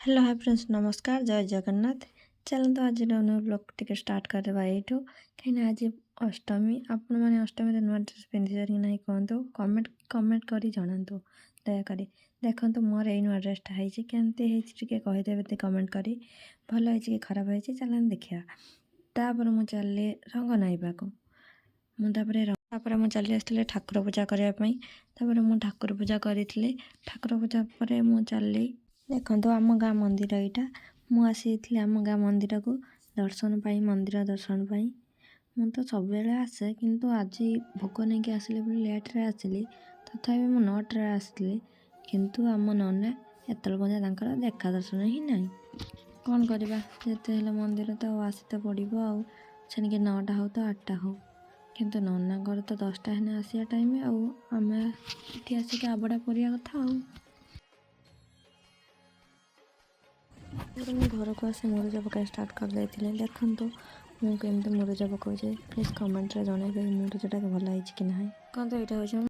Hello hi friends नमस्कार जय जगन्नाथ। चलते आज ब्लॉग टिके स्टार्ट करवा यू कहीं आज अष्टमी आपण मैंने अष्टमी नुआ ड्रेस पिंधि कि ना कहतु कमेंट कर जनातु दयाकोरी देखो मोर यही नुआ ड्रेसटा होती कहीदेवे कमेंट करी भल हो कि खराब हो चल देखा तापर मुझे चलिए रंग नाइबा को मुझे चली आसती ठाकुर पूजा करने मुझे ठाकुर पूजा करी ठाकुर पूजा पर मुझे चली देखो आम गाँ मंदिर यहाँ मुझे आम गाँ मंदिर को दर्शन पाई मंदिर दर्शन पाई मु तो सब आसे किंतु आज भोग नहीं कि आसली लेट्रे आसली तथापि मु 9टार आसली किंतु आम नना एतल देखा दर्शन ही ना कौन करवा जिते मंदिर तो आसी तो पड़ो आनिक 9टा हो तो 8टा हो किंतु नना घर तो 10टा है आसिया टाइम आम ये आसिक आबड़ा पड़ा कथा घर को आसी मुरुज पकाई स्टार्ट कर देते देखु मुझे मुरुज पकाऊे प्लीज कमेंट रे जनइबे मुरुजटा भल है कि ना कहते यहाँ